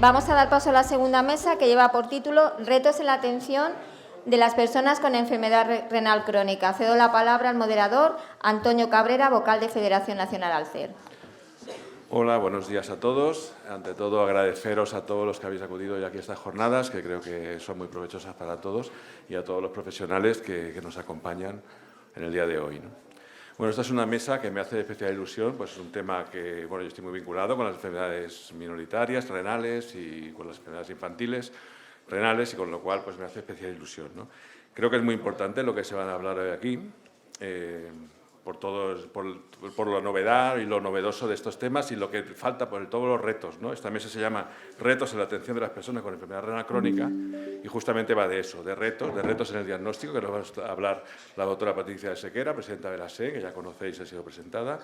Vamos a dar paso a la segunda mesa, que lleva por título Retos en la atención de las personas con enfermedad renal crónica. Cedo la palabra al moderador, Antonio Cabrera, vocal de Federación Nacional Alcer. Hola, buenos días a todos. Ante todo, agradeceros a todos los que habéis acudido hoy aquí a estas jornadas, que creo que son muy provechosas para todos, y a todos los profesionales que nos acompañan en el día de hoy, ¿no? Bueno, esta es una mesa que me hace especial ilusión, pues es un tema que, bueno, yo estoy muy vinculado con las enfermedades minoritarias, renales y con las enfermedades infantiles, renales, y con lo cual pues me hace especial ilusión, ¿no? Creo que es muy importante lo que se van a hablar hoy aquí, por la novedad y lo novedoso de estos temas y lo que falta por todos los retos, ¿no? Esta mesa se llama Retos en la atención de las personas con enfermedad renal crónica y justamente va de eso, de retos en el diagnóstico, que nos va a hablar la doctora Patricia de Sequera, presidenta de la SE, que ya conocéis, ha sido presentada,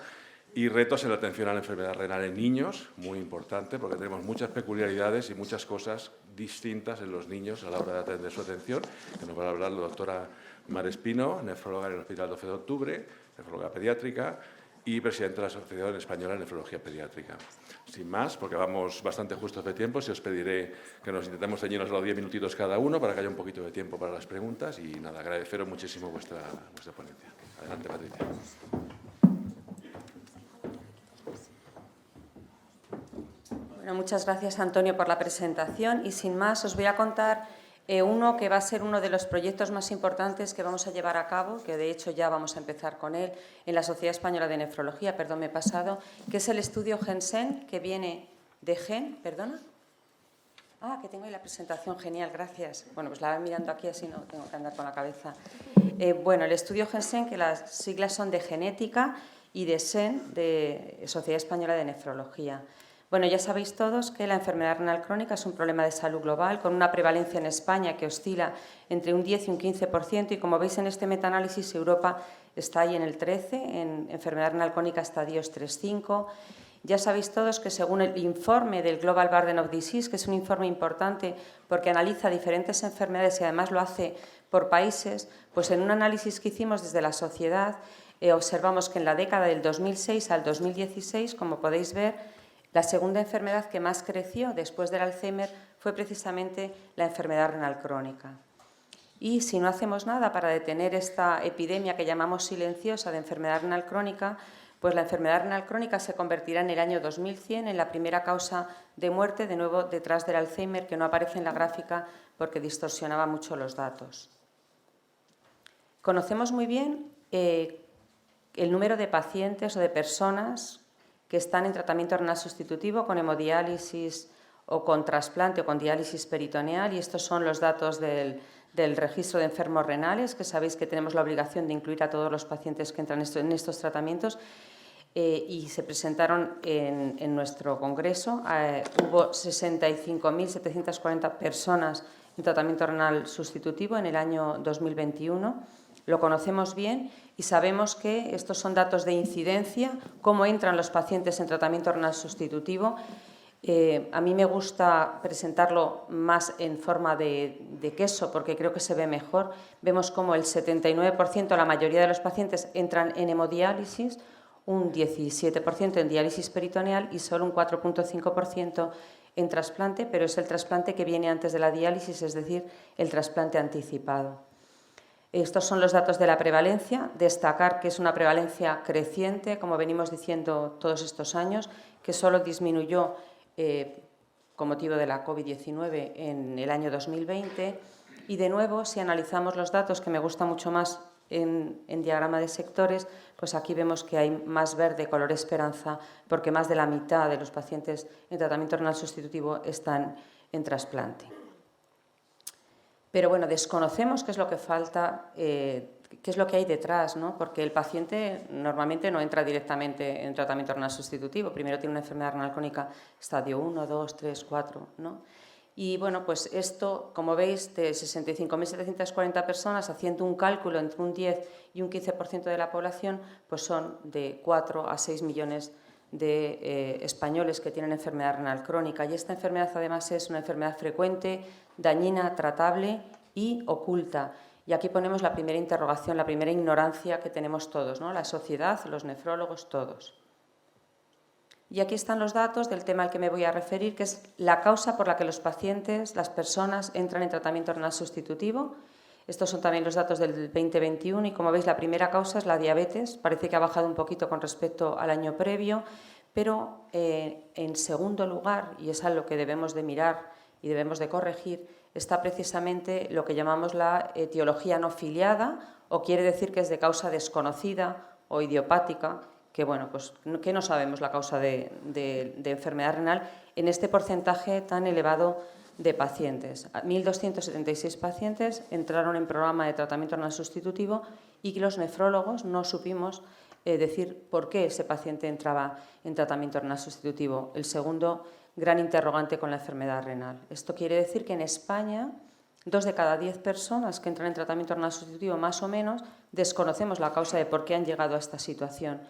y retos en la atención a la enfermedad renal en niños, muy importante, porque tenemos muchas peculiaridades y muchas cosas distintas en los niños a la hora de atender su atención, que nos va a hablar la doctora Mar Espino, nefróloga en el Hospital 12 de Octubre, nefróloga pediátrica y presidenta de la Asociación Española de Nefrología Pediátrica. Sin más, porque vamos bastante justos de tiempo, si os pediré que nos intentemos ceñirnos a los 10 minutitos cada uno para que haya un poquito de tiempo para las preguntas y nada, agradeceros muchísimo vuestra ponencia. Adelante, Patricia. Bueno, muchas gracias, Antonio, por la presentación y sin más os voy a contar uno que va a ser uno de los proyectos más importantes que vamos a llevar a cabo, que de hecho ya vamos a empezar con él en la Sociedad Española de Nefrología, perdón, me he pasado, que es el estudio GenSen, que viene de Gen, perdona. Ah, que tengo ahí la presentación, genial, gracias. Bueno, pues la voy mirando aquí, así no tengo que andar con la cabeza. Bueno, el estudio GenSen, que las siglas son de genética y de SEN, de Sociedad Española de Nefrología. Bueno, ya sabéis todos que la enfermedad renal crónica es un problema de salud global con una prevalencia en España que oscila entre un 10 y un 15% y como veis en este metaanálisis Europa está ahí en el 13%, en enfermedad renal crónica estadios 3-5. Ya sabéis todos que según el informe del Global Burden of Disease, que es un informe importante porque analiza diferentes enfermedades y además lo hace por países, pues en un análisis que hicimos desde la sociedad observamos que en la década del 2006 al 2016, como podéis ver, la segunda enfermedad que más creció después del Alzheimer fue precisamente la enfermedad renal crónica. Y si no hacemos nada para detener esta epidemia que llamamos silenciosa de enfermedad renal crónica, pues la enfermedad renal crónica se convertirá en el año 2100 en la primera causa de muerte, de nuevo detrás del Alzheimer, que no aparece en la gráfica porque distorsionaba mucho los datos. Conocemos muy bien el número de pacientes o de personas que están en tratamiento renal sustitutivo con hemodiálisis o con trasplante o con diálisis peritoneal, y estos son los datos del registro de enfermos renales, que sabéis que tenemos la obligación de incluir a todos los pacientes que entran en estos tratamientos, y se presentaron en nuestro congreso. Hubo 65.740 personas en tratamiento renal sustitutivo en el año 2021. Lo conocemos bien y sabemos que estos son datos de incidencia, cómo entran los pacientes en tratamiento renal sustitutivo. A mí me gusta presentarlo más en forma de queso porque creo que se ve mejor. Vemos cómo el 79%, la mayoría de los pacientes, entran en hemodiálisis, un 17% en diálisis peritoneal y solo un 4,5% en trasplante, pero es el trasplante que viene antes de la diálisis, es decir, el trasplante anticipado. Estos son los datos de la prevalencia. Destacar que es una prevalencia creciente, como venimos diciendo todos estos años, que solo disminuyó con motivo de la COVID-19 en el año 2020. Y de nuevo, si analizamos los datos, que me gusta mucho más en diagrama de sectores, pues aquí vemos que hay más verde, color esperanza, porque más de la mitad de los pacientes en tratamiento renal sustitutivo están en trasplante. Pero bueno, desconocemos qué es lo que falta, qué es lo que hay detrás, ¿no? Porque el paciente normalmente no entra directamente en tratamiento renal sustitutivo. Primero tiene una enfermedad renal crónica estadio 1, 2, 3, 4, ¿no? Y bueno, pues esto, como veis, de 65.740 personas, haciendo un cálculo entre un 10 y un 15% de la población, pues son de 4 a 6 millones de españoles que tienen enfermedad renal crónica. Y esta enfermedad además es una enfermedad frecuente, dañina, tratable y oculta. Y aquí ponemos la primera interrogación, la primera ignorancia que tenemos todos, ¿no? La sociedad, los nefrólogos, todos. Y aquí están los datos del tema al que me voy a referir, que es la causa por la que los pacientes, las personas, entran en tratamiento renal sustitutivo. Estos son también los datos del 2021 y, como veis, la primera causa es la diabetes. Parece que ha bajado un poquito con respecto al año previo, pero en segundo lugar, y es algo que debemos de mirar y debemos de corregir, está precisamente lo que llamamos la etiología no filiada, o quiere decir que es de causa desconocida o idiopática, que, bueno, pues, que no sabemos la causa de enfermedad renal en este porcentaje tan elevado de pacientes. 1.276 pacientes entraron en programa de tratamiento renal sustitutivo y que los nefrólogos no supimos decir por qué ese paciente entraba en tratamiento renal sustitutivo. El segundo gran interrogante con la enfermedad renal. Esto quiere decir que en España 2 de cada 10 personas que entran en tratamiento renal sustitutivo, más o menos, desconocemos la causa de por qué han llegado a esta situación.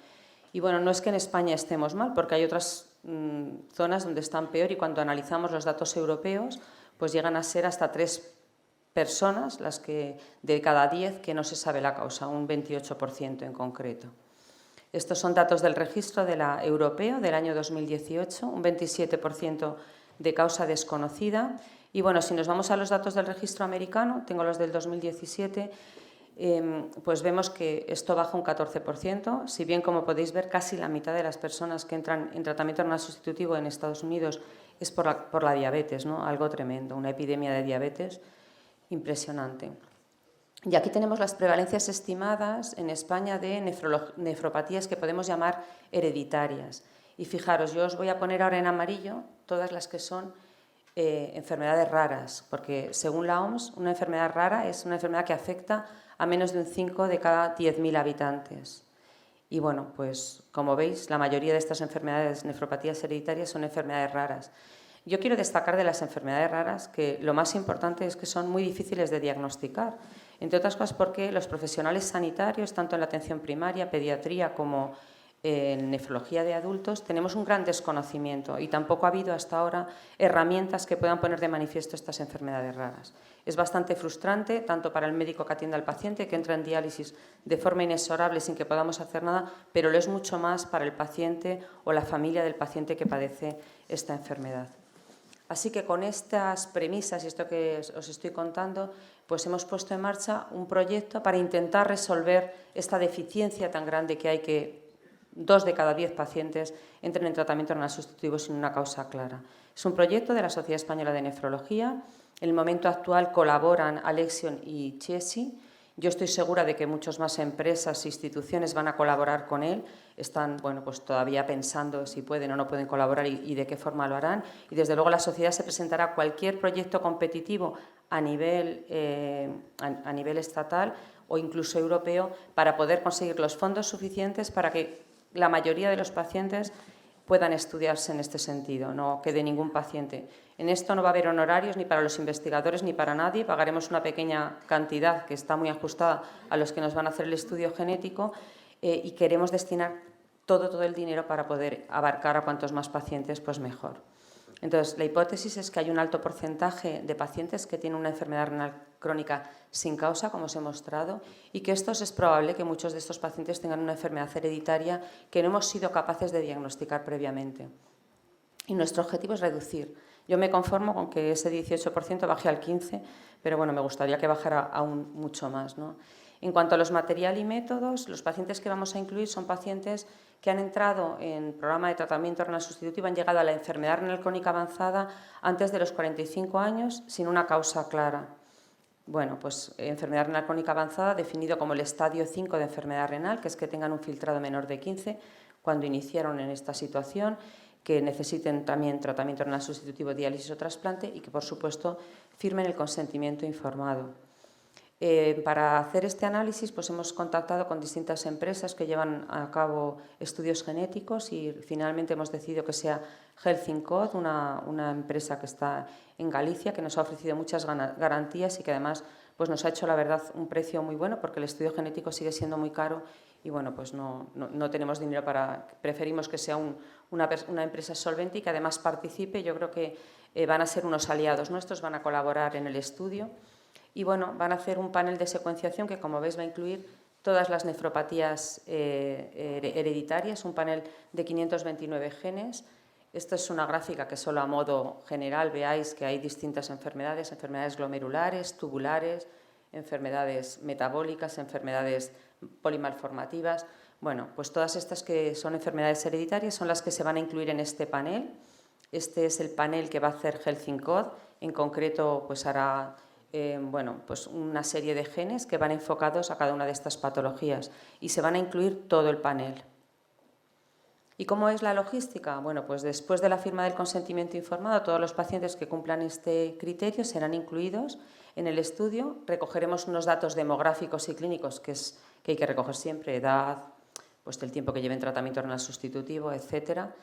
Y bueno, no es que en España estemos mal, porque hay otras zonas donde están peor y cuando analizamos los datos europeos, pues llegan a ser hasta 3 personas las que de cada 10 que no se sabe la causa, un 28% en concreto. Estos son datos del registro de la europeo del año 2018, un 27% de causa desconocida. Y bueno, si nos vamos a los datos del registro americano, tengo los del 2017, pues vemos que esto baja un 14%, si bien, como podéis ver, casi la mitad de las personas que entran en tratamiento renal sustitutivo en Estados Unidos es por la diabetes, ¿no? Algo tremendo, una epidemia de diabetes impresionante. Y aquí tenemos las prevalencias estimadas en España de nefropatías que podemos llamar hereditarias. Y fijaros, yo os voy a poner ahora en amarillo todas las que son enfermedades raras, porque según la OMS, una enfermedad rara es una enfermedad que afecta a menos de un 5 de cada 10.000 habitantes. Y bueno, pues como veis, la mayoría de estas enfermedades, nefropatías hereditarias, son enfermedades raras. Yo quiero destacar de las enfermedades raras que lo más importante es que son muy difíciles de diagnosticar, entre otras cosas porque los profesionales sanitarios, tanto en la atención primaria, pediatría como en nefrología de adultos, tenemos un gran desconocimiento y tampoco ha habido hasta ahora herramientas que puedan poner de manifiesto estas enfermedades raras. Es bastante frustrante, tanto para el médico que atiende al paciente, que entra en diálisis de forma inexorable sin que podamos hacer nada, pero lo es mucho más para el paciente o la familia del paciente que padece esta enfermedad. Así que con estas premisas y esto que os estoy contando, pues hemos puesto en marcha un proyecto para intentar resolver esta deficiencia tan grande que hay, que 2 de cada 10 pacientes entren en tratamiento renal sustitutivo sin una causa clara. Es un proyecto de la Sociedad Española de Nefrología. En el momento actual colaboran Alexion y Chiesi. Yo estoy segura de que muchas más empresas e instituciones van a colaborar con él. Están, bueno, pues todavía pensando si pueden o no pueden colaborar y de qué forma lo harán. Y desde luego la sociedad se presentará a cualquier proyecto competitivo a nivel estatal o incluso europeo para poder conseguir los fondos suficientes para que la mayoría de los pacientes puedan estudiarse en este sentido, no quede ningún paciente. En esto no va a haber honorarios ni para los investigadores ni para nadie, pagaremos una pequeña cantidad que está muy ajustada a los que nos van a hacer el estudio genético y queremos destinar todo el dinero para poder abarcar a cuantos más pacientes, pues mejor. Entonces, la hipótesis es que hay un alto porcentaje de pacientes que tienen una enfermedad renal crónica sin causa, como os he mostrado, y que es probable que muchos de estos pacientes tengan una enfermedad hereditaria que no hemos sido capaces de diagnosticar previamente. Y nuestro objetivo es reducir. Yo me conformo con que ese 18% baje al 15%, pero bueno, me gustaría que bajara aún mucho más, ¿no? En cuanto a los material y métodos, los pacientes que vamos a incluir son pacientes que han entrado en programa de tratamiento renal sustitutivo, han llegado a la enfermedad renal crónica avanzada antes de los 45 años sin una causa clara. Bueno, pues enfermedad renal crónica avanzada definido como el estadio 5 de enfermedad renal, que es que tengan un filtrado menor de 15 cuando iniciaron en esta situación, que necesiten también tratamiento renal sustitutivo, diálisis o trasplante y que, por supuesto, firmen el consentimiento informado. Para hacer este análisis, pues hemos contactado con distintas empresas que llevan a cabo estudios genéticos y finalmente hemos decidido que sea Health in Code, una empresa que está en Galicia, que nos ha ofrecido muchas garantías y que además pues nos ha hecho, la verdad, un precio muy bueno, porque el estudio genético sigue siendo muy caro y bueno, pues no tenemos dinero para... Preferimos que sea una empresa solvente y que además participe. Yo creo que van a ser unos aliados nuestros, van a colaborar en el estudio. Y bueno, van a hacer un panel de secuenciación que, como veis, va a incluir todas las nefropatías hereditarias, un panel de 529 genes. Esta es una gráfica que solo a modo general veáis que hay distintas enfermedades, enfermedades glomerulares, tubulares, enfermedades metabólicas, enfermedades polimalformativas. Bueno, pues todas estas que son enfermedades hereditarias son las que se van a incluir en este panel. Este es el panel que va a hacer Health in Code. En concreto, pues hará pues una serie de genes que van enfocados a cada una de estas patologías y se van a incluir todo el panel. ¿Y cómo es la logística? Bueno, pues después de la firma del consentimiento informado, todos los pacientes que cumplan este criterio serán incluidos en el estudio. Recogeremos unos datos demográficos y clínicos que hay que recoger siempre, edad, pues el tiempo que lleven tratamiento renal sustitutivo, etcétera.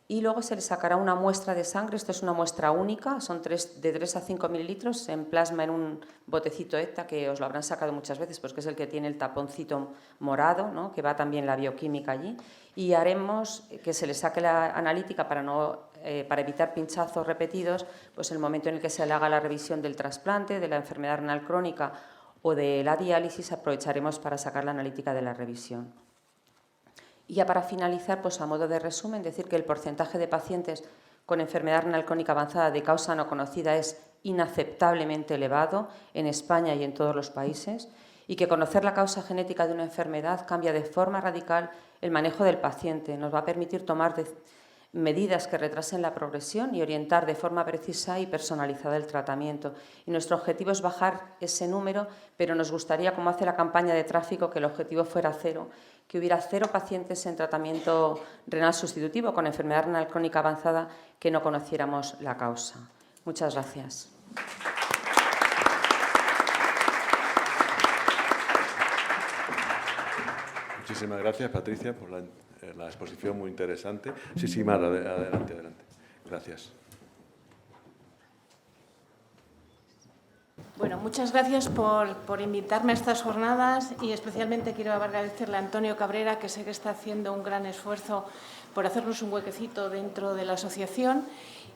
Y luego se les sacará una muestra de sangre. Esto es una muestra única, son de 3 a 5 mililitros en plasma en un botecito ETA, que os lo habrán sacado muchas veces, pues que es el que tiene el taponcito morado, ¿no? Que va también la bioquímica allí. Y haremos que se les saque la analítica para evitar pinchazos repetidos, pues el momento en el que se le haga la revisión del trasplante, de la enfermedad renal crónica o de la diálisis, aprovecharemos para sacar la analítica de la revisión. Y ya para finalizar, pues a modo de resumen, decir que el porcentaje de pacientes con enfermedad renal crónica avanzada de causa no conocida es inaceptablemente elevado en España y en todos los países, y que conocer la causa genética de una enfermedad cambia de forma radical el manejo del paciente. Nos va a permitir tomar medidas que retrasen la progresión y orientar de forma precisa y personalizada el tratamiento. Y nuestro objetivo es bajar ese número, pero nos gustaría, como hace la campaña de tráfico, que el objetivo fuera 0, que hubiera 0 pacientes en tratamiento renal sustitutivo con enfermedad renal crónica avanzada que no conociéramos la causa. Muchas gracias. Muchísimas gracias, Patricia, por la exposición muy interesante. Sí, Mar, adelante. Gracias. Bueno, muchas gracias por invitarme a estas jornadas y especialmente quiero agradecerle a Antonio Cabrera, que sé que está haciendo un gran esfuerzo por hacernos un huequecito dentro de la asociación.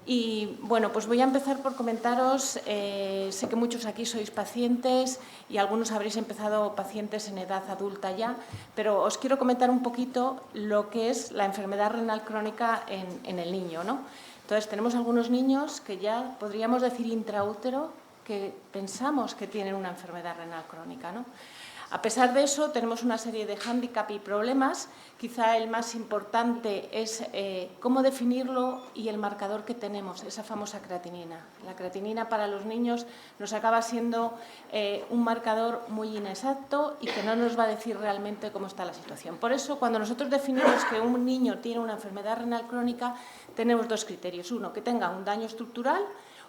Y bueno, pues voy a empezar por comentaros, sé que muchos aquí sois pacientes y algunos habréis empezado pacientes en edad adulta ya, pero os quiero comentar un poquito lo que es la enfermedad renal crónica en el niño, ¿no? Entonces, tenemos algunos niños que ya podríamos decir intraútero que pensamos que tienen una enfermedad renal crónica, ¿no? A pesar de eso, tenemos una serie de hándicap y problemas. Quizá el más importante es cómo definirlo y el marcador que tenemos, esa famosa creatinina. La creatinina para los niños nos acaba siendo un marcador muy inexacto y que no nos va a decir realmente cómo está la situación. Por eso, cuando nosotros definimos que un niño tiene una enfermedad renal crónica, tenemos 2 criterios. Uno, que tenga un daño estructural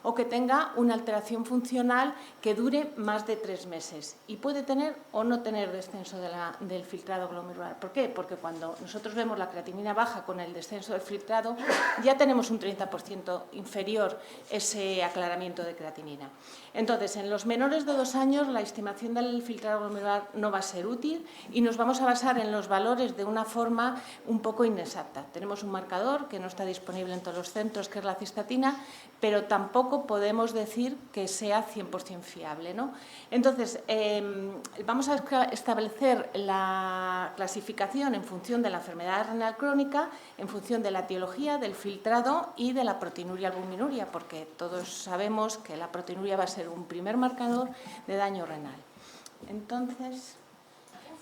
o que tenga una alteración funcional que dure más de 3 meses y puede tener o no tener descenso del filtrado glomerular. ¿Por qué? Porque cuando nosotros vemos la creatinina baja con el descenso del filtrado ya tenemos un 30% inferior ese aclaramiento de creatinina. Entonces, en los menores de 2 años la estimación del filtrado glomerular no va a ser útil y nos vamos a basar en los valores de una forma un poco inexacta. Tenemos un marcador que no está disponible en todos los centros, que es la cistatina, pero tampoco podemos decir que sea 100% fiable, ¿no? Entonces, vamos a establecer la clasificación en función de la enfermedad renal crónica, en función de la etiología, del filtrado y de la proteinuria albuminuria, porque todos sabemos que la proteinuria va a ser un primer marcador de daño renal. Entonces,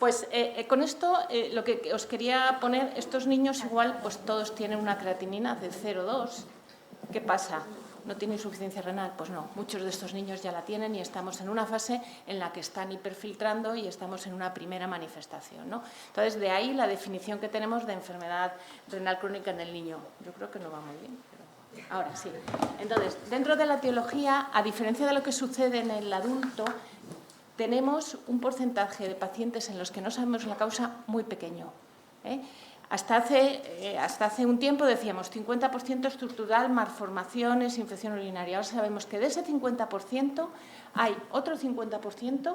pues con esto lo que os quería poner, estos niños igual pues todos tienen una creatinina de 0,2. ¿Qué pasa? ¿No tiene insuficiencia renal? Pues no, muchos de estos niños ya la tienen y estamos en una fase en la que están hiperfiltrando y estamos en una primera manifestación, ¿no? Entonces, de ahí la definición que tenemos de enfermedad renal crónica en el niño. Yo creo que no va muy bien, pero ahora sí. Entonces, dentro de la etiología, a diferencia de lo que sucede en el adulto, tenemos un porcentaje de pacientes en los que no sabemos la causa muy pequeño, ¿eh? Hasta hace un tiempo decíamos 50% estructural, malformaciones, infección urinaria. Ahora sabemos que de ese 50% hay otro 50%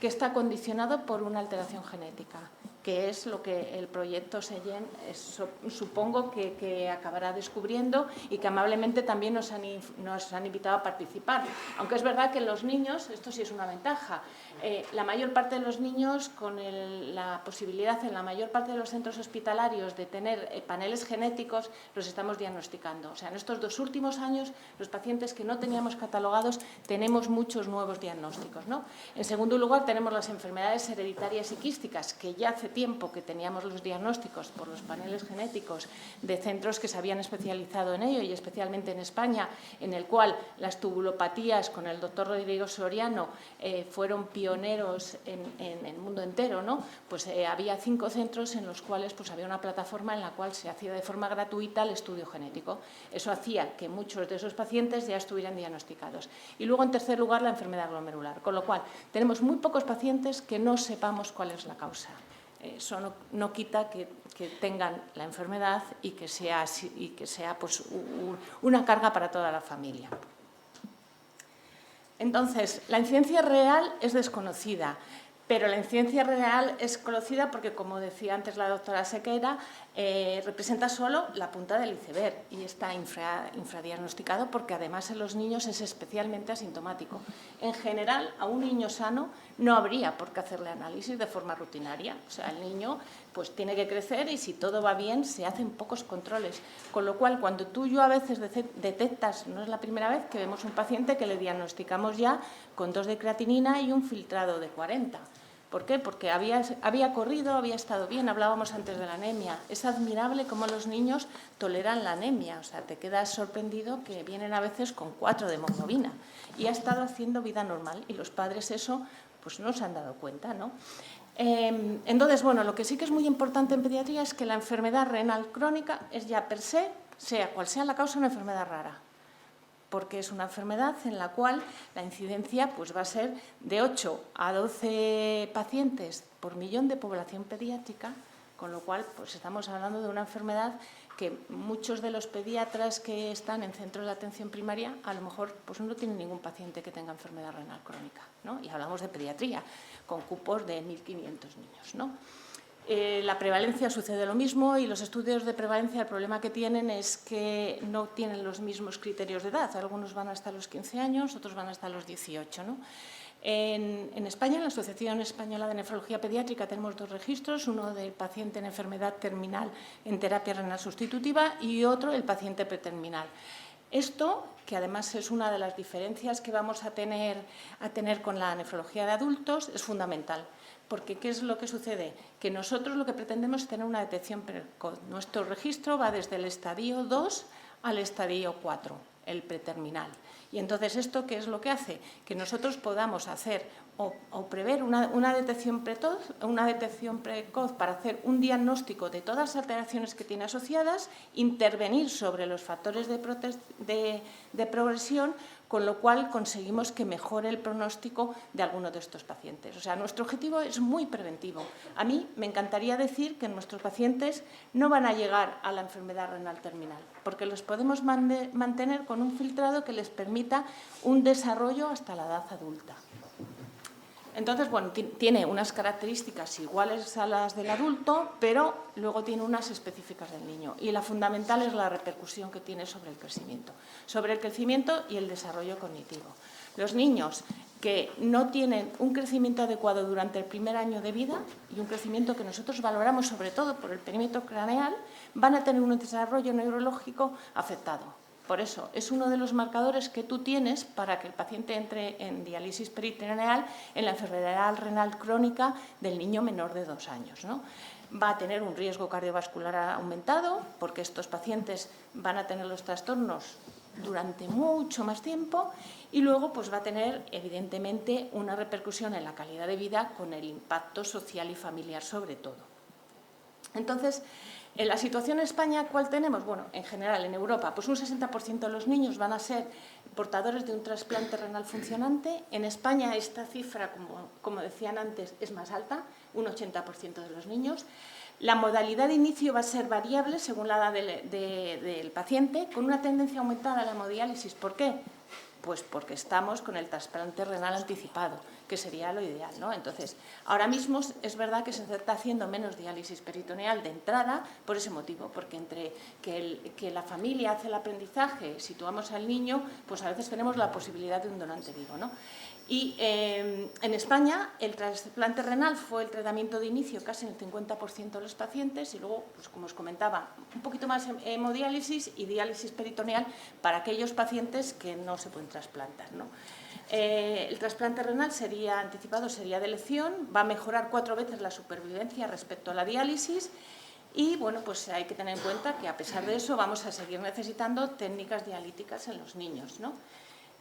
que está condicionado por una alteración genética, que es lo que el proyecto Sellen supongo que acabará descubriendo y que amablemente también nos han invitado a participar. Aunque es verdad que los niños, esto sí es una ventaja, la mayor parte de los niños con la posibilidad en la mayor parte de los centros hospitalarios de tener paneles genéticos los estamos diagnosticando. O sea, en estos 2 últimos años los pacientes que no teníamos catalogados tenemos muchos nuevos diagnósticos, ¿no? En segundo lugar tenemos las enfermedades hereditarias y quísticas, que ya hace tiempo que teníamos los diagnósticos por los paneles genéticos de centros que se habían especializado en ello, y especialmente en España, en el cual las tubulopatías con el doctor Rodrigo Soriano fueron pioneros en el mundo entero, ¿no? Pues había 5 centros en los cuales pues, había una plataforma en la cual se hacía de forma gratuita el estudio genético. Eso hacía que muchos de esos pacientes ya estuvieran diagnosticados. Y luego, en tercer lugar, la enfermedad glomerular, con lo cual tenemos muy pocos pacientes que no sepamos cuál es la causa. Eso no quita que tengan la enfermedad y que sea pues, una carga para toda la familia. Entonces, la incidencia real es desconocida, pero la incidencia real es conocida porque, como decía antes la doctora Sequeira, representa solo la punta del iceberg y está infradiagnosticado porque además en los niños es especialmente asintomático. En general, a un niño sano no habría por qué hacerle análisis de forma rutinaria. O sea, el niño pues, tiene que crecer y si todo va bien se hacen pocos controles. Con lo cual, cuando tú y yo a veces detectas, no es la primera vez que vemos un paciente que le diagnosticamos ya con 2 de creatinina y un filtrado de 40. ¿Por qué? Porque había corrido, había estado bien, hablábamos antes de la anemia. Es admirable cómo los niños toleran la anemia, o sea, te quedas sorprendido que vienen a veces con 4 de hemoglobina y ha estado haciendo vida normal y los padres eso pues no se han dado cuenta, ¿no? Entonces, bueno, lo que sí que es muy importante en pediatría es que la enfermedad renal crónica es ya per se, sea cual sea la causa, una enfermedad rara, porque es una enfermedad en la cual la incidencia pues, va a ser de 8 a 12 pacientes por millón de población pediátrica, con lo cual pues, estamos hablando de una enfermedad que muchos de los pediatras que están en centros de atención primaria a lo mejor pues, no tienen ningún paciente que tenga enfermedad renal crónica, ¿no? Y hablamos de pediatría, con cupos de 1.500 niños, ¿no? La prevalencia sucede lo mismo y los estudios de prevalencia el problema que tienen es que no tienen los mismos criterios de edad. Algunos van hasta los 15 años, otros van hasta los 18, ¿no? En España, en la Asociación Española de Nefrología Pediátrica, tenemos 2 registros, uno del paciente en enfermedad terminal en terapia renal sustitutiva y otro el paciente preterminal. Esto, que además es una de las diferencias que vamos a tener con la nefrología de adultos, es fundamental. Porque, ¿qué es lo que sucede? Que nosotros lo que pretendemos es tener una detección precoz. Nuestro registro va desde el estadio 2 al estadio 4, el preterminal. Y entonces, ¿esto qué es lo que hace? Que nosotros podamos hacer o prever una detección precoz para hacer un diagnóstico de todas las alteraciones que tiene asociadas, intervenir sobre los factores de progresión, con lo cual conseguimos que mejore el pronóstico de alguno de estos pacientes. O sea, nuestro objetivo es muy preventivo. A mí me encantaría decir que nuestros pacientes no van a llegar a la enfermedad renal terminal, porque los podemos mantener con un filtrado que les permita un desarrollo hasta la edad adulta. Entonces, bueno, tiene unas características iguales a las del adulto, pero luego tiene unas específicas del niño. Y la fundamental es la repercusión que tiene sobre el crecimiento y el desarrollo cognitivo. Los niños que no tienen un crecimiento adecuado durante el primer año de vida y un crecimiento que nosotros valoramos sobre todo por el perímetro craneal, van a tener un desarrollo neurológico afectado. Por eso, es uno de los marcadores que tú tienes para que el paciente entre en diálisis peritoneal en la enfermedad renal crónica del niño menor de 2 años, ¿no? Va a tener un riesgo cardiovascular aumentado, porque estos pacientes van a tener los trastornos durante mucho más tiempo y luego pues, va a tener, evidentemente, una repercusión en la calidad de vida con el impacto social y familiar sobre todo. Entonces, en la situación en España, ¿cuál tenemos? Bueno, en general, en Europa, pues un 60% de los niños van a ser portadores de un trasplante renal funcionante. En España esta cifra, como decían antes, es más alta, un 80% de los niños. La modalidad de inicio va a ser variable según la edad del paciente, con una tendencia aumentada a la hemodiálisis. ¿Por qué? Pues porque estamos con el trasplante renal anticipado, que sería lo ideal, ¿no? Entonces, ahora mismo es verdad que se está haciendo menos diálisis peritoneal de entrada por ese motivo, porque entre que la familia hace el aprendizaje, situamos al niño, pues a veces tenemos la posibilidad de un donante vivo, ¿no? Y en España el trasplante renal fue el tratamiento de inicio casi en el 50% de los pacientes y luego, pues como os comentaba, un poquito más hemodiálisis y diálisis peritoneal para aquellos pacientes que no se pueden trasplantar, ¿no? El trasplante renal sería anticipado, sería de elección, va a mejorar 4 veces la supervivencia respecto a la diálisis y, bueno, pues hay que tener en cuenta que a pesar de eso vamos a seguir necesitando técnicas dialíticas en los niños, ¿no?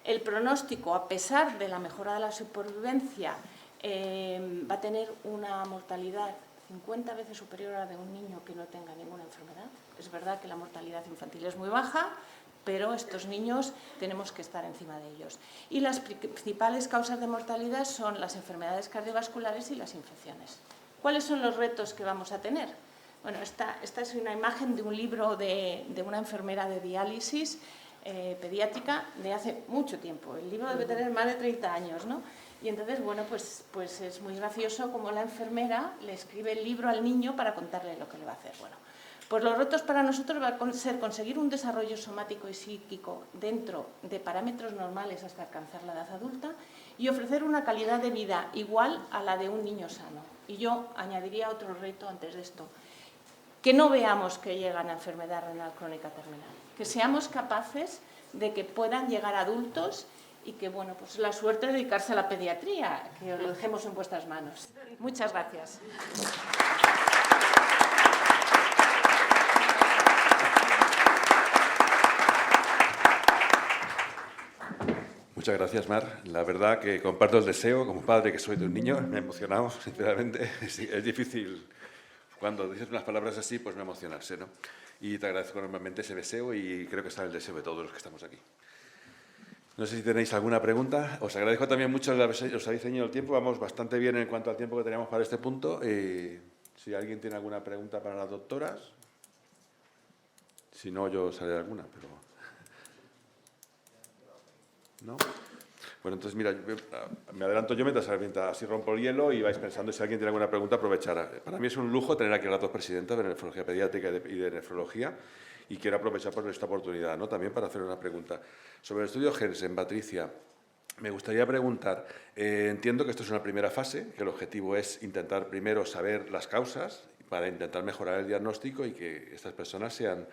El pronóstico, a pesar de la mejora de la supervivencia, va a tener una mortalidad 50 veces superior a la de un niño que no tenga ninguna enfermedad. Es verdad que la mortalidad infantil es muy baja, pero estos niños tenemos que estar encima de ellos. Y las principales causas de mortalidad son las enfermedades cardiovasculares y las infecciones. ¿Cuáles son los retos que vamos a tener? Bueno, esta es una imagen de un libro de una enfermera de diálisis pediátrica de hace mucho tiempo. El libro debe tener más de 30 años, ¿no? Y entonces, bueno, pues es muy gracioso como la enfermera le escribe el libro al niño para contarle lo que le va a hacer. Bueno, pues los retos para nosotros van a ser conseguir un desarrollo somático y psíquico dentro de parámetros normales hasta alcanzar la edad adulta y ofrecer una calidad de vida igual a la de un niño sano. Y yo añadiría otro reto antes de esto, que no veamos que llegan a enfermedad renal crónica terminal, que seamos capaces de que puedan llegar adultos y que, bueno, pues la suerte de dedicarse a la pediatría, que os lo dejemos en vuestras manos. Muchas gracias. Muchas gracias, Mar. La verdad que comparto el deseo, como padre que soy de un niño, me he emocionado, sinceramente. Es difícil, cuando dices unas palabras así, pues no emocionarse, ¿no? Y te agradezco enormemente ese deseo y creo que está en el deseo de todos los que estamos aquí. No sé si tenéis alguna pregunta. Os agradezco también mucho, os habéis ceñido el tiempo, vamos bastante bien en cuanto al tiempo que teníamos para este punto. Si alguien tiene alguna pregunta para las doctoras, si no, yo os haré alguna, pero... ¿No? Bueno, entonces, mira, me adelanto yo mientras así rompo el hielo y vais pensando, si alguien tiene alguna pregunta, aprovechar. Para mí es un lujo tener aquí a las dos presidentas de nefrología pediátrica y de nefrología y quiero aprovechar por esta oportunidad, ¿no? También para hacer una pregunta. Sobre el estudio Jensen, Patricia, me gustaría preguntar, entiendo que esto es una primera fase, que el objetivo es intentar primero saber las causas para intentar mejorar el diagnóstico y que estas personas sean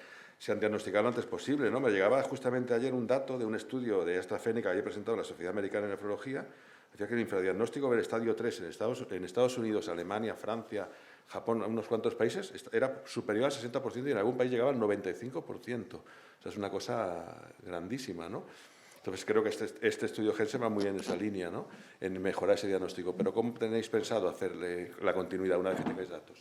diagnosticadas lo antes posible, ¿no? Me llegaba justamente ayer un dato de un estudio de AstraZeneca que había presentado la Sociedad Americana de Nefrología, decía que el infradiagnóstico del estadio 3 en Estados Unidos, Alemania, Francia, Japón, unos cuantos países, era superior al 60% y en algún país llegaba al 95%. O sea, es una cosa grandísima, ¿no? Entonces, creo que este estudio Jensen va muy en esa línea, ¿no? En mejorar ese diagnóstico. Pero, ¿cómo tenéis pensado hacerle la continuidad una vez que tengáis datos?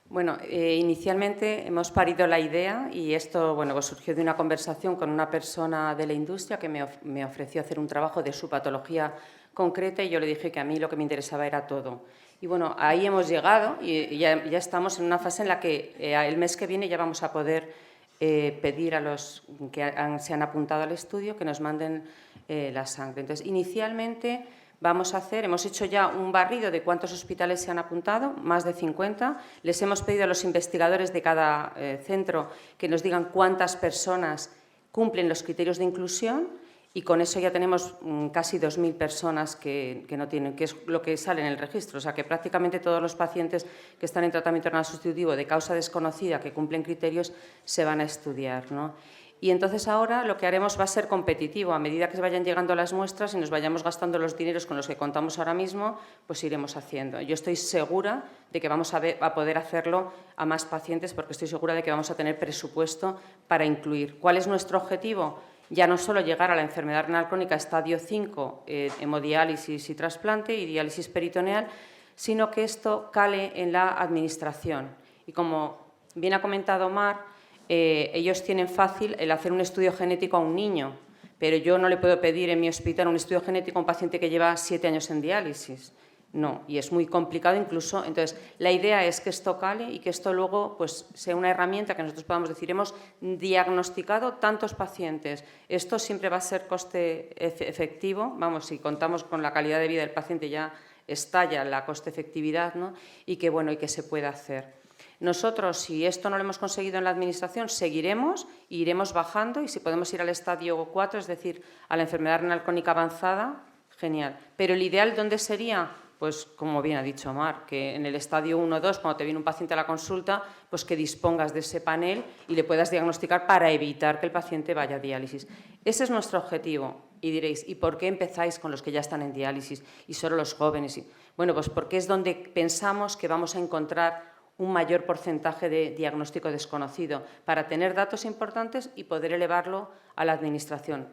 Bueno, inicialmente hemos parido la idea y esto, bueno, pues surgió de una conversación con una persona de la industria que me ofreció hacer un trabajo de su patología concreta y yo le dije que a mí lo que me interesaba era todo. Y bueno, ahí hemos llegado y ya estamos en una fase en la que el mes que viene ya vamos a poder pedir a los que se han apuntado al estudio que nos manden la sangre. Entonces, inicialmente hemos hecho ya un barrido de cuántos hospitales se han apuntado, más de 50. Les hemos pedido a los investigadores de cada centro que nos digan cuántas personas cumplen los criterios de inclusión y con eso ya tenemos casi 2.000 personas que no tienen, que es lo que sale en el registro. O sea, que prácticamente todos los pacientes que están en tratamiento renal sustitutivo de causa desconocida que cumplen criterios se van a estudiar, ¿no? Y entonces ahora lo que haremos va a ser competitivo. A medida que se vayan llegando las muestras y nos vayamos gastando los dineros con los que contamos ahora mismo, pues iremos haciendo. Yo estoy segura de que vamos a poder hacerlo a más pacientes porque estoy segura de que vamos a tener presupuesto para incluir. ¿Cuál es nuestro objetivo? Ya no solo llegar a la enfermedad renal crónica estadio 5, hemodiálisis y trasplante y diálisis peritoneal, sino que esto cale en la administración. Y como bien ha comentado Mar, ellos tienen fácil el hacer un estudio genético a un niño, pero yo no le puedo pedir en mi hospital un estudio genético a un paciente que lleva 7 años en diálisis. No, y es muy complicado incluso. Entonces, la idea es que esto cale y que esto luego pues, sea una herramienta que nosotros podamos decir, hemos diagnosticado tantos pacientes. Esto siempre va a ser coste efectivo, vamos, si contamos con la calidad de vida del paciente ya estalla la coste efectividad, ¿no? Y que, bueno, y que se pueda hacer. Nosotros, si esto no lo hemos conseguido en la Administración, seguiremos e iremos bajando y si podemos ir al estadio 4, es decir, a la enfermedad renal crónica avanzada, genial. Pero el ideal, ¿dónde sería? Pues, como bien ha dicho Mar, que en el estadio 1 o 2, cuando te viene un paciente a la consulta, pues que dispongas de ese panel y le puedas diagnosticar para evitar que el paciente vaya a diálisis. Ese es nuestro objetivo. Y diréis, ¿y por qué empezáis con los que ya están en diálisis y solo los jóvenes? Bueno, pues porque es donde pensamos que vamos a encontrar un mayor porcentaje de diagnóstico desconocido para tener datos importantes y poder elevarlo a la Administración.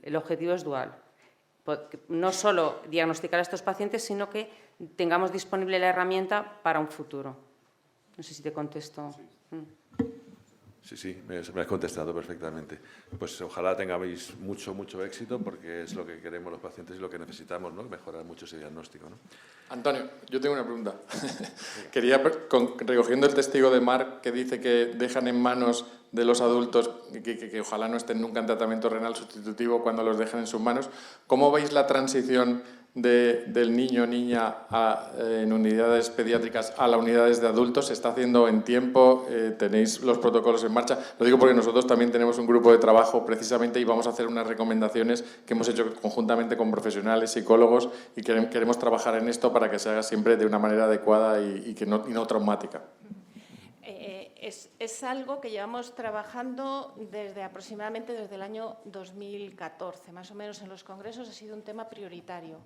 El objetivo es dual. No solo diagnosticar a estos pacientes, sino que tengamos disponible la herramienta para un futuro. No sé si te contesto. Sí, me has contestado perfectamente. Pues ojalá tengáis mucho éxito porque es lo que queremos los pacientes y lo que necesitamos, ¿no? Mejorar mucho ese diagnóstico, ¿no? Antonio, yo tengo una pregunta. Quería, recogiendo el testigo de Marc que dice que dejan en manos de los adultos, que ojalá no estén nunca en tratamiento renal sustitutivo cuando los dejan en sus manos, ¿cómo veis la transición del niño o niña en unidades pediátricas a las unidades de adultos? ¿Se está haciendo en tiempo? ¿Tenéis los protocolos en marcha? Lo digo porque nosotros también tenemos un grupo de trabajo precisamente y vamos a hacer unas recomendaciones que hemos hecho conjuntamente con profesionales, psicólogos y queremos trabajar en esto para que se haga siempre de una manera adecuada y no traumática. Es algo que llevamos trabajando aproximadamente desde el año 2014, más o menos en los congresos ha sido un tema prioritario.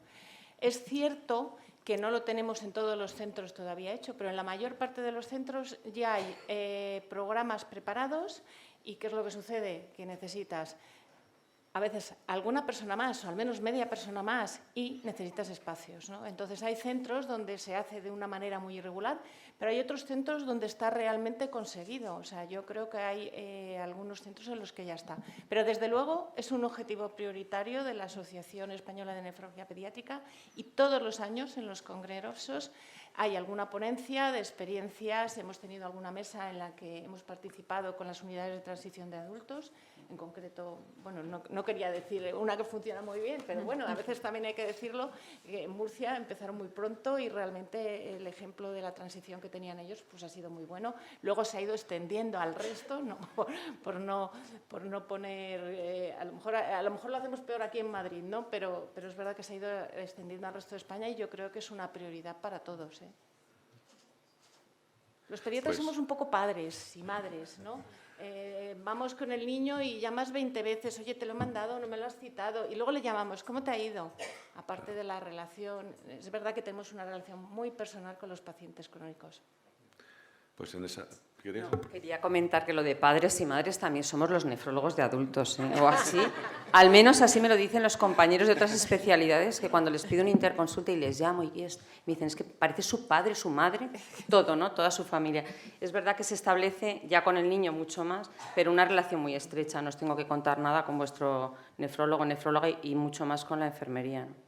Es cierto que no lo tenemos en todos los centros todavía hecho, pero en la mayor parte de los centros ya hay programas preparados y ¿qué es lo que sucede? Que necesitas a veces alguna persona más o al menos media persona más y necesitas espacios, ¿no? Entonces hay centros donde se hace de una manera muy irregular, pero hay otros centros donde está realmente conseguido. O sea, yo creo que hay algunos centros en los que ya está. Pero desde luego es un objetivo prioritario de la Asociación Española de Nefrología Pediátrica y todos los años en los congresos hay alguna ponencia de experiencias. Hemos tenido alguna mesa en la que hemos participado con las unidades de transición de adultos. En concreto, bueno, no quería decir una que funciona muy bien, pero bueno, a veces también hay que decirlo, que en Murcia empezaron muy pronto y realmente el ejemplo de la transición que tenían ellos pues ha sido muy bueno. Luego se ha ido extendiendo al resto, ¿no? por no poner, a lo mejor lo hacemos peor aquí en Madrid, ¿no? Pero es verdad que se ha ido extendiendo al resto de España y yo creo que es una prioridad para todos, ¿eh? Los pediatras somos un poco padres y madres, ¿no? Vamos con el niño y llamas 20 veces, oye, te lo he mandado, no me lo has citado, y luego le llamamos, ¿cómo te ha ido? Aparte de la relación, es verdad que tenemos una relación muy personal con los pacientes crónicos. Pues en esa... ¿Quieres? No, quería comentar que lo de padres y madres también somos los nefrólogos de adultos, ¿eh? O así. Al menos así me lo dicen los compañeros de otras especialidades, que cuando les pido una interconsulta y les llamo y me dicen, es que parece su padre, su madre, todo, ¿no? Toda su familia. Es verdad que se establece ya con el niño mucho más, pero una relación muy estrecha. No os tengo que contar nada con vuestro nefrólogo, nefróloga y mucho más con la enfermería, ¿no?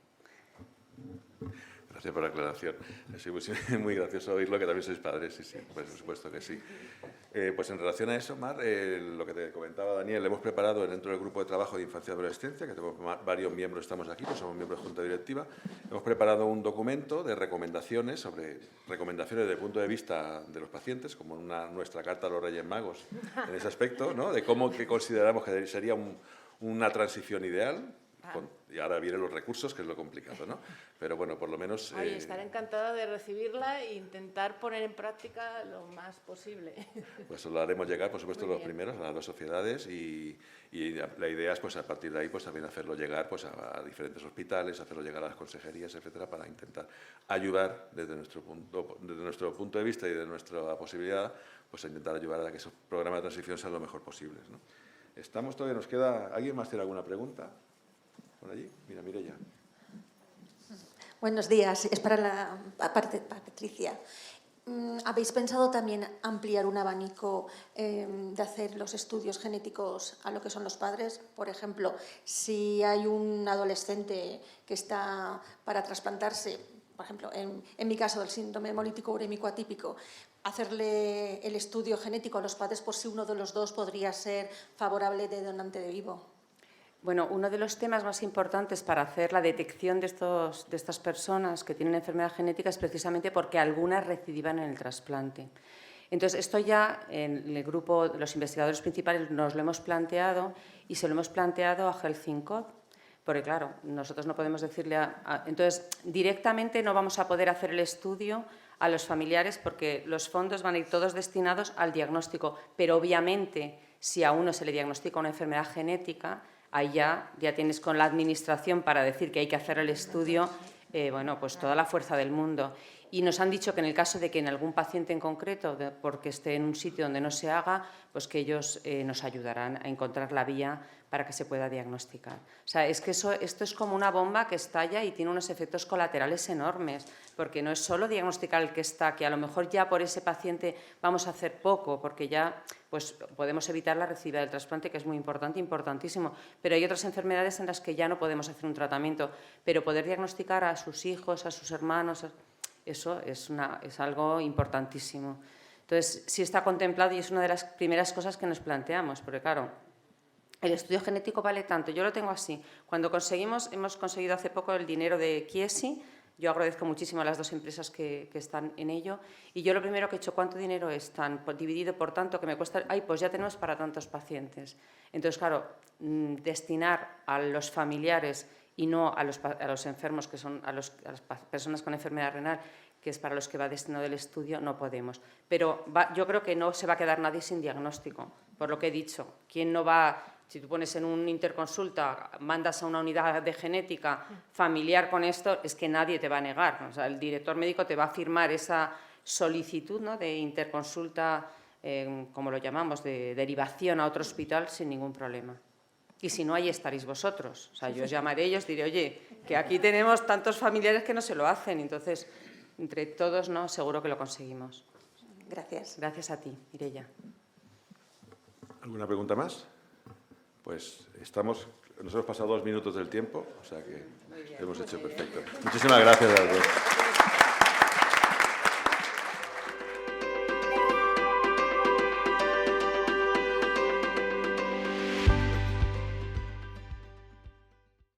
Gracias por la aclaración. Es muy gracioso oírlo, que también sois padres, sí, pues por supuesto que sí. Pues en relación a eso, Mar, lo que te comentaba Daniel, hemos preparado dentro del grupo de trabajo de infancia y adolescencia, que tenemos varios miembros, estamos aquí, pues somos miembros de Junta Directiva, hemos preparado un documento de recomendaciones desde el punto de vista de los pacientes, como nuestra carta a los Reyes Magos en ese aspecto, ¿no? De cómo que consideramos que sería una transición ideal. Y ahora vienen los recursos, que es lo complicado, ¿no? Pero bueno, por lo menos... Estaré encantada de recibirla e intentar poner en práctica lo más posible. Pues lo haremos llegar, por supuesto, los primeros, a las dos sociedades y la idea es, pues a partir de ahí, pues también hacerlo llegar pues, a diferentes hospitales, hacerlo llegar a las consejerías, etcétera, para intentar ayudar desde nuestro punto de vista y de nuestra posibilidad, pues a intentar ayudar a que esos programas de transición sean lo mejor posibles, ¿no? Todavía nos queda... ¿Alguien más tiene alguna pregunta? Por allí, mira, Mireia. Buenos días, es para Patricia. ¿Habéis pensado también ampliar un abanico de hacer los estudios genéticos a lo que son los padres? Por ejemplo, si hay un adolescente que está para trasplantarse, por ejemplo, en mi caso del síndrome hemolítico urémico atípico, hacerle el estudio genético a los padres por si uno de los dos podría ser favorable de donante de vivo? Bueno, uno de los temas más importantes para hacer la detección de estas personas que tienen enfermedad genética es precisamente porque algunas recidivan en el trasplante. Entonces, esto ya en el grupo, los investigadores principales, nos lo hemos planteado y se lo hemos planteado a Health-in-Code, porque claro, nosotros no podemos decirle entonces, directamente no vamos a poder hacer el estudio a los familiares porque los fondos van a ir todos destinados al diagnóstico, pero obviamente si a uno se le diagnostica una enfermedad genética, ahí ya tienes con la administración para decir que hay que hacer el estudio, bueno, pues toda la fuerza del mundo. Y nos han dicho que en el caso de que en algún paciente en concreto, porque esté en un sitio donde no se haga, pues que ellos nos ayudarán a encontrar la vía para que se pueda diagnosticar. O sea, es que esto es como una bomba que estalla y tiene unos efectos colaterales enormes, porque no es solo diagnosticar el que está, que a lo mejor ya por ese paciente vamos a hacer poco, porque ya pues, podemos evitar la recidiva del trasplante, que es muy importante, importantísimo, pero hay otras enfermedades en las que ya no podemos hacer un tratamiento, pero poder diagnosticar a sus hijos, a sus hermanos, eso es algo importantísimo. Entonces, sí está contemplado y es una de las primeras cosas que nos planteamos, porque claro, el estudio genético vale tanto, yo lo tengo así. Cuando hemos conseguido hace poco el dinero de Chiesi, yo agradezco muchísimo a las dos empresas que están en ello, y yo lo primero que he hecho, ¿cuánto dinero es? Dividido por tanto que me cuesta, pues ya tenemos para tantos pacientes. Entonces, claro, destinar a los familiares y no a los enfermos, que son a las personas con enfermedad renal, que es para los que va destinado el estudio, no podemos. Pero yo creo que no se va a quedar nadie sin diagnóstico, por lo que he dicho. ¿Quién no va? Si tú pones en una interconsulta, mandas a una unidad de genética familiar con esto, es que nadie te va a negar. O sea, el director médico te va a firmar esa solicitud, ¿no?, de interconsulta, como lo llamamos, de derivación a otro hospital sin ningún problema. Y si no, ahí estaréis vosotros. O sea, yo os llamaré y os diré, oye, que aquí tenemos tantos familiares que no se lo hacen. Entonces, entre todos, ¿no?, seguro que lo conseguimos. Gracias. Gracias a ti, Mireia. ¿Alguna pregunta más? Pues nos hemos pasado 2 minutos del tiempo, o sea que hemos hecho perfecto. Muchísimas gracias a los dos.